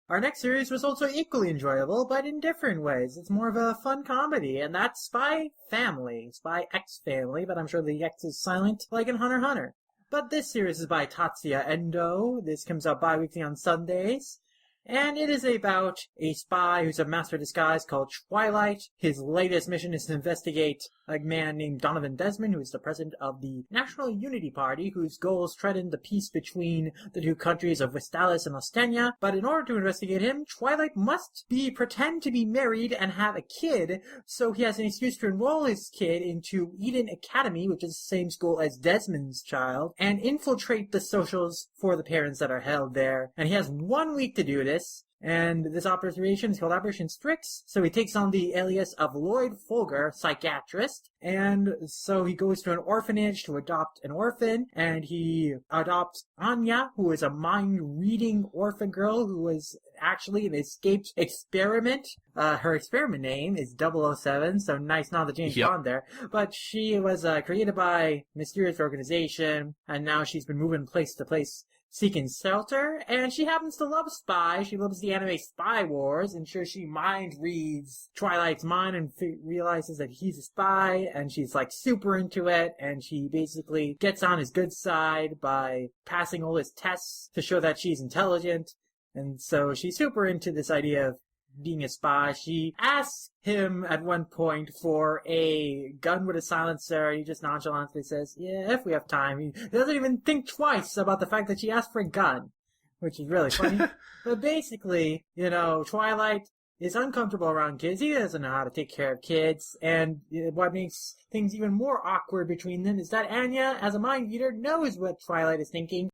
Our next series was also equally enjoyable, but in different ways. It's more of a fun comedy, and that's Spy Family. Spy X Family, but I'm sure the X is silent, like in Hunter x Hunter. But this series is by Tatsuya Endo. This comes out bi-weekly on Sundays. And it is about a spy who's a master of disguise called Twilight. His latest mission is to investigate a man named Donovan Desmond, who is the president of the National Unity Party, whose goals threaten the peace between the two countries of Vestalis and Ostenia. But in order to investigate him, Twilight must pretend to be married and have a kid, so he has an excuse to enroll his kid into Eden Academy, which is the same school as Desmond's child, and infiltrate the socials for the parents that are held there. And he has 1 week to do this. And this operation is called Operation Strix. So he takes on the alias of Lloyd Folger, psychiatrist. And so he goes to an orphanage to adopt an orphan. And he adopts Anya, who is a mind-reading orphan girl who is actually an escaped experiment. Her experiment name is 007, so nice nod to James Bond there. But she was created by a mysterious organization. And now she's been moving place to place seeking shelter, and she happens to love Spy. She loves the anime Spy Wars, and sure, she mind reads Twilight's mind and realizes that he's a spy, and she's like super into it, and she basically gets on his good side by passing all his tests to show that she's intelligent, and so she's super into this idea of being a spy. She asks him at one point for a gun with a silencer. He just nonchalantly says, yeah, if we have time. He doesn't even think twice about the fact that she asked for a gun, which is really funny. But basically, Twilight is uncomfortable around kids. He doesn't know how to take care of kids. And what makes things even more awkward between them is that Anya, as a mind reader, knows what Twilight is thinking.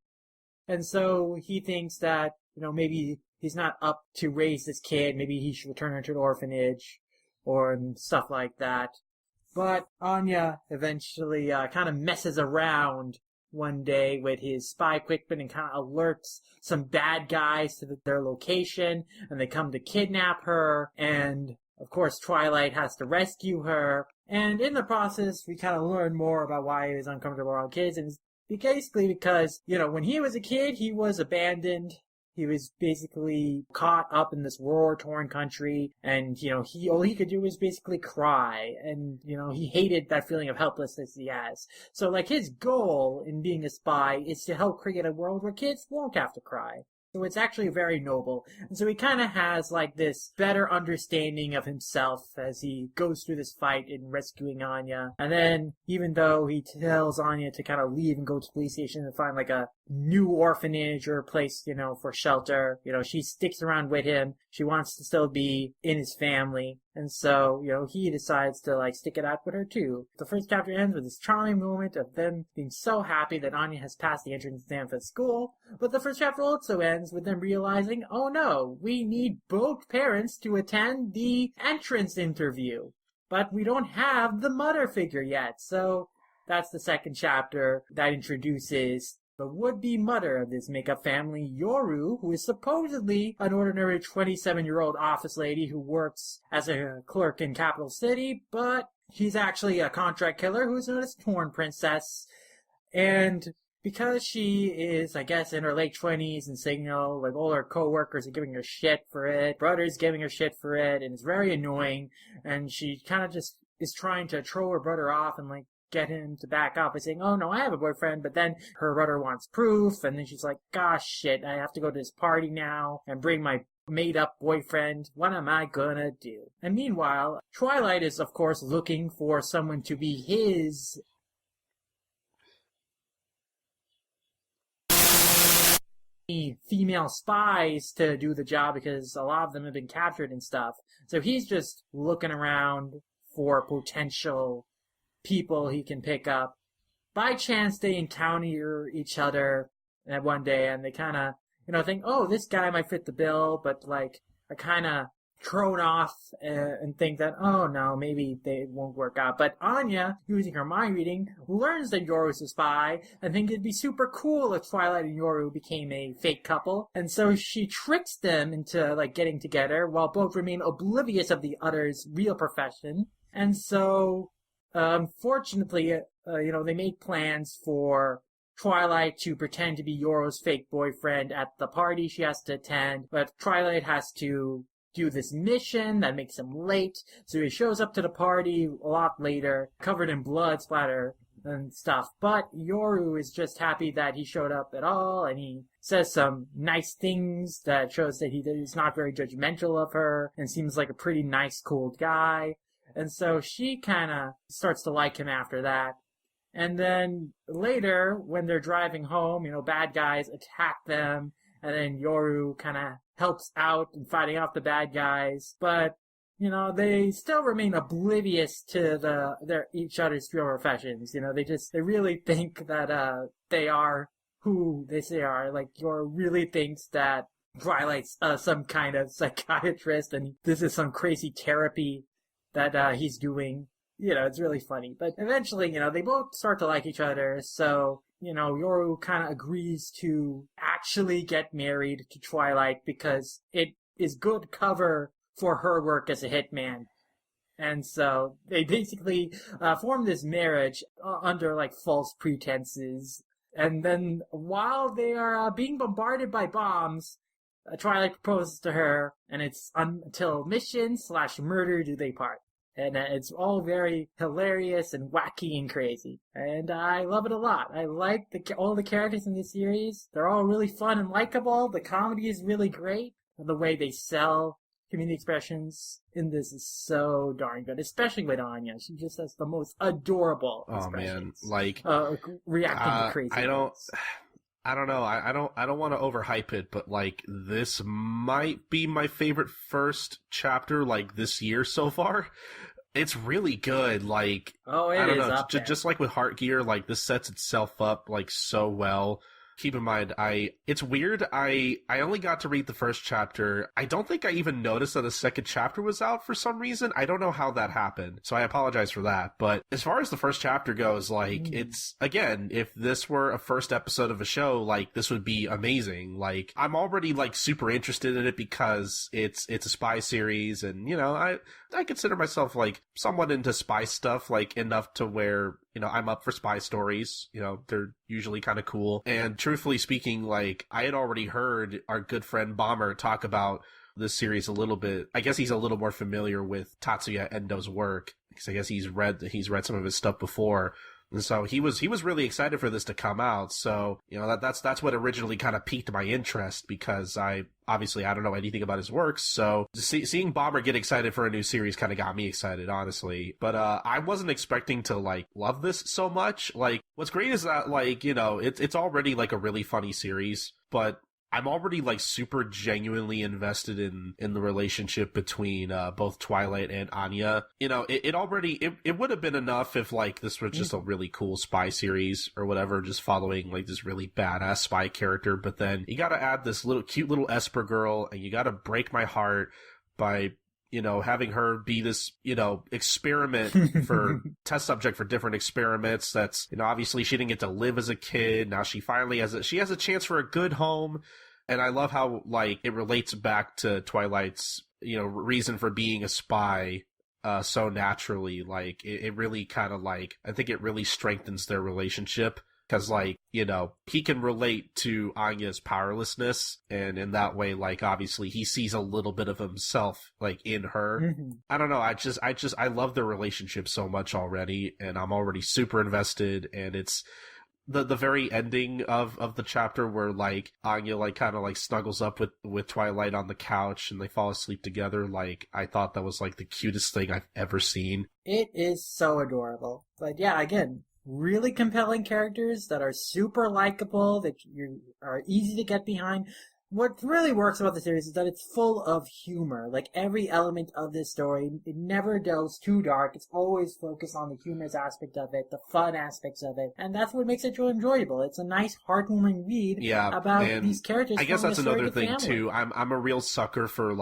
And so he thinks that, maybe he's not up to raise this kid. Maybe he should return her to an orphanage or stuff like that. But Anya eventually kind of messes around one day with his spy equipment and kind of alerts some bad guys to their location, and they come to kidnap her, and of course Twilight has to rescue her. And in the process, we kind of learn more about why he was uncomfortable around kids, and it's basically because, when he was a kid, he was abandoned. He was basically caught up in this war-torn country, and, all he could do was basically cry, and, he hated that feeling of helplessness he has. So, his goal in being a spy is to help create a world where kids won't have to cry. So it's actually very noble. And so he kind of has, this better understanding of himself as he goes through this fight in rescuing Anya. And then, even though he tells Anya to kind of leave and go to the police station and find, a new orphanage or a place, for shelter, she sticks around with him. She wants to still be in his family. And so, he decides to, stick it out with her, too. The first chapter ends with this charming moment of them being so happy that Anya has passed the entrance exam for school. But the first chapter also ends with them realizing, oh no, we need both parents to attend the entrance interview. But we don't have the mother figure yet. So that's the second chapter that introduces the would-be mother of this make-up family, Yoru, who is supposedly an ordinary 27-year-old office lady who works as a clerk in Capital City, but she's actually a contract killer who's known as Torn Princess. And because she is, I guess, in her late 20s and Signal, all her co-workers are giving her shit for it, brother's giving her shit for it, and it's very annoying, and she kind of just is trying to throw her brother off and, get him to back up by saying, oh no, I have a boyfriend, but then her brother wants proof, and then she's like, gosh, shit, I have to go to this party now and bring my made-up boyfriend. What am I gonna do? And meanwhile, Twilight is, of course, looking for someone to be his female spies to do the job because a lot of them have been captured and stuff. So he's just looking around for potential people he can pick up. By chance, they encounter each other one day, and they kind of, think, oh, this guy might fit the bill, but, are kind of thrown off and think that, oh, no, maybe they won't work out. But Anya, using her mind reading, learns that Yoru's a spy and thinks it'd be super cool if Twilight and Yoru became a fake couple. And so she tricks them into, getting together while both remain oblivious of the other's real profession. And so unfortunately, they make plans for Twilight to pretend to be Yoro's fake boyfriend at the party she has to attend, but Twilight has to do this mission that makes him late, so he shows up to the party a lot later, covered in blood splatter and stuff. But Yoru is just happy that he showed up at all, and he says some nice things that shows that he's not very judgmental of her, and seems like a pretty nice, cool guy. And so she kind of starts to like him after that. And then later, when they're driving home, bad guys attack them, and then Yoru kind of helps out in fighting off the bad guys. But, they still remain oblivious to each other's real professions. They really think that they are who they say are. Like, Yoru really thinks that Twilight's some kind of psychiatrist, and this is some crazy therapy that he's doing. It's really funny. But eventually, they both start to like each other. So, Yoru kind of agrees to actually get married to Twilight because it is good cover for her work as a hitman. And so they basically form this marriage under false pretenses. And then while they are being bombarded by bombs, Twilight proposes to her, and it's until mission/murder do they part. And it's all very hilarious and wacky and crazy. And I love it a lot. I like all the characters in this series. They're all really fun and likable. The comedy is really great. The way they sell community expressions in this is so darn good. Especially with Anya. She just has the most adorable expressions. Man. Reacting to crazy things. I don't know. I don't want to overhype it, but this might be my favorite first chapter this year so far. It's really good. I don't know. Just like with Heart Gear, this sets itself up so well. Keep in mind, it's weird. I only got to read the first chapter. I don't think I even noticed that a second chapter was out for some reason. I don't know how that happened, so I apologize for that. But as far as the first chapter goes, it's, again, if this were a first episode of a show, this would be amazing. I'm already, super interested in it because it's a spy series, and, I consider myself, somewhat into spy stuff, enough to where, I'm up for spy stories. They're usually kind of cool. And truthfully speaking, I had already heard our good friend Bomber talk about this series a little bit. I guess he's a little more familiar with Tatsuya Endo's work, because I guess he's read some of his stuff before. And so he was really excited for this to come out. So, that's what originally kind of piqued my interest, because I don't know anything about his works. So seeing Bomber get excited for a new series kind of got me excited, honestly. But I wasn't expecting to love this so much. What's great is that it's already a really funny series, but I'm already super genuinely invested in the relationship between both Twilight and Anya. It would have been enough if this was just a really cool spy series or whatever, just following this really badass spy character. But then you got to add this cute little Esper girl, and you got to break my heart by having her be this, experiment for test subject for different experiments. That's, obviously she didn't get to live as a kid. Now she finally has a chance for a good home. And I love how, it relates back to Twilight's, reason for being a spy, so naturally. It really kind of, I think it really strengthens their relationship. Because, he can relate to Anya's powerlessness, and in that way, obviously, he sees a little bit of himself, in her. Mm-hmm. I don't know, I love their relationship so much already, and I'm already super invested, and it's the very ending of the chapter where, Anya, kind of, snuggles up with Twilight on the couch, and they fall asleep together. I thought that was, the cutest thing I've ever seen. It is so adorable. But, yeah, again, really compelling characters that are super likable, that are easy to get behind. What really works about the series is that it's full of humor. Every element of this story, it never goes too dark. It's always focused on the humorous aspect of it, the fun aspects of it, and that's what makes it so enjoyable. It's a nice, heartwarming read about these characters. I guess that's another thing too. I'm a real sucker for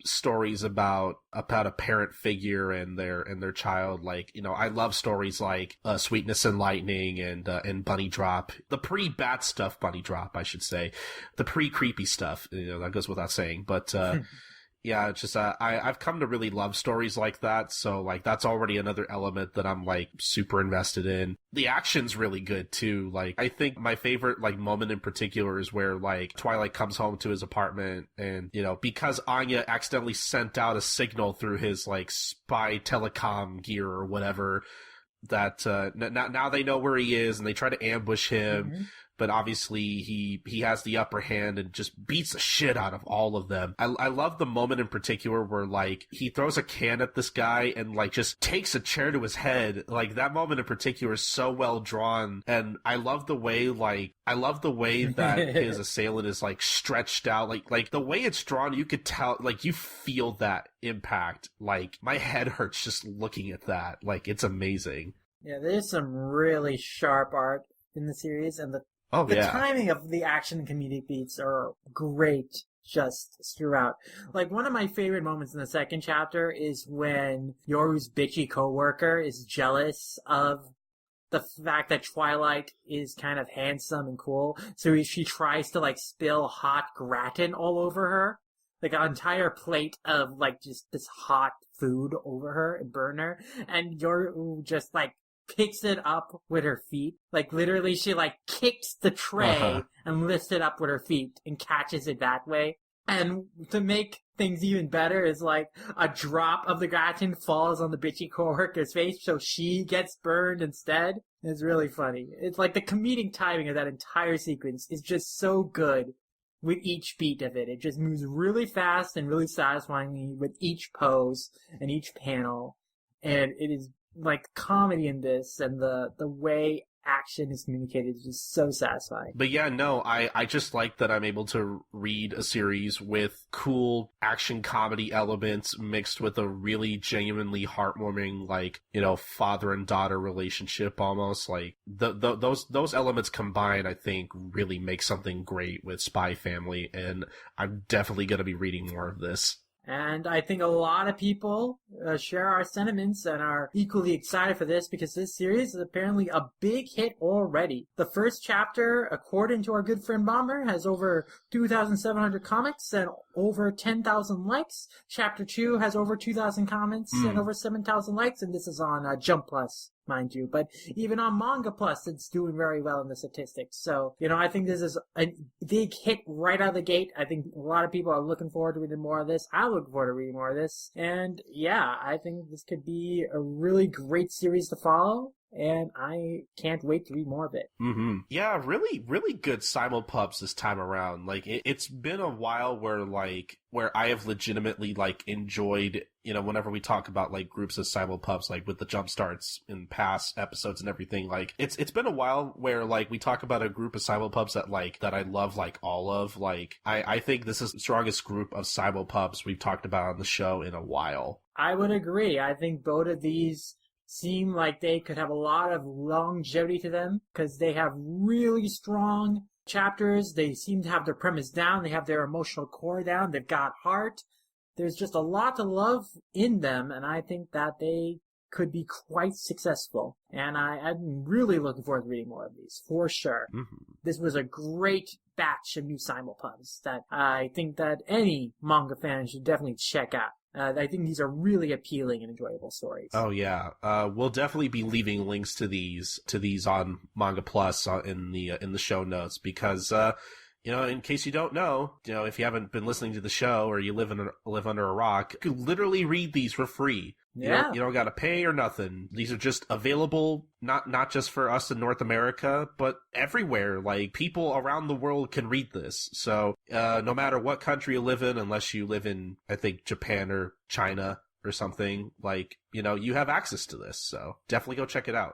stories about a parent figure and their child. I love stories like Sweetness and Lightning and Bunny Drop, the pre-bad stuff Bunny Drop, I should say, the pre-creepy stuff. That goes without saying, but Yeah, it's just I've come to really love stories like that, so like that's already another element that I'm like super invested in. The action's really good too. Like I think my favorite like moment in particular is where like Twilight comes home to his apartment, and you know, because Anya accidentally sent out a signal through his like spy telecom gear or whatever, that now they know where he is and they try to ambush him. Mm-hmm. But obviously he has the upper hand and just beats the shit out of all of them. I love the moment in particular where like he throws a can at this guy and like just takes a chair to his head. Like that moment in particular is so well drawn, and I love the way that his assailant is like stretched out. Like the way it's drawn, you could tell, like you feel that impact. Like my head hurts just looking at that. Like it's amazing. Yeah, there's some really sharp art in the series, and the timing of the action and comedic beats are great just throughout. Like, one of my favorite moments in the second chapter is when Yoru's bitchy coworker is jealous of the fact that Twilight is kind of handsome and cool, so she tries to, like, spill hot gratin all over her. Like, an entire plate of, like, just this hot food over her and burn her. And Yoru just, like, picks it up with her feet. Like, literally, she, like, kicks the tray and lifts it up with her feet and catches it that way. And to make things even better is, like, a drop of the gratin falls on the bitchy coworker's face, so she gets burned instead. It's really funny. It's like the comedic timing of that entire sequence is just so good with each beat of it. It just moves really fast and really satisfyingly with each pose and each panel. And it is like comedy in this, and the way action is communicated is just so satisfying. But yeah, no, I just like that I'm able to read a series with cool action comedy elements mixed with a really genuinely heartwarming, like, you know, father and daughter relationship almost. Like those elements combined, I think, really make something great with Spy Family, and I'm definitely going to be reading more of this. And I think a lot of people share our sentiments and are equally excited for this, because this series is apparently a big hit already. The first chapter, according to our good friend Bomber, has over 2,700 comments and over 10,000 likes. Chapter 2 has over 2,000 comments and over 7,000 likes, and this is on Jump Plus, mind you. But even on Manga Plus, it's doing very well in the statistics. So, you know, I think this is a big hit right out of the gate. I think a lot of people are looking forward to reading more of this. I'm looking forward to reading more of this. And yeah, I think this could be a really great series to follow, and I can't wait to read more of it. Mm-hmm. Yeah, really, really good simulpubs this time around. Like, it's been a while where I have legitimately, like, enjoyed, you know, whenever we talk about, like, groups of simulpubs, like, with the jump starts in past episodes and everything, like, it's been a while where, like, we talk about a group of simulpubs that I love, like, all of. Like, I think this is the strongest group of simulpubs we've talked about on the show in a while. I would agree. I think both of these seem like they could have a lot of longevity to them, because they have really strong chapters. They seem to have their premise down. They have their emotional core down. They've got heart. There's just a lot to love in them, and I think that they could be quite successful. And I'm really looking forward to reading more of these, for sure. Mm-hmm. This was a great batch of new simulpubs that I think that any manga fan should definitely check out. I think these are really appealing and enjoyable stories. Oh yeah, we'll definitely be leaving links to these on Manga Plus in the show notes, because you know, in case you don't know, you know, if you haven't been listening to the show or you live under a rock, you can literally read these for free. Yeah. You don't got to pay or nothing. These are just available, not just for us in North America, but everywhere. Like, people around the world can read this. So, no matter what country you live in, unless you live in, I think, Japan or China or something, like, you know, you have access to this. So definitely go check it out.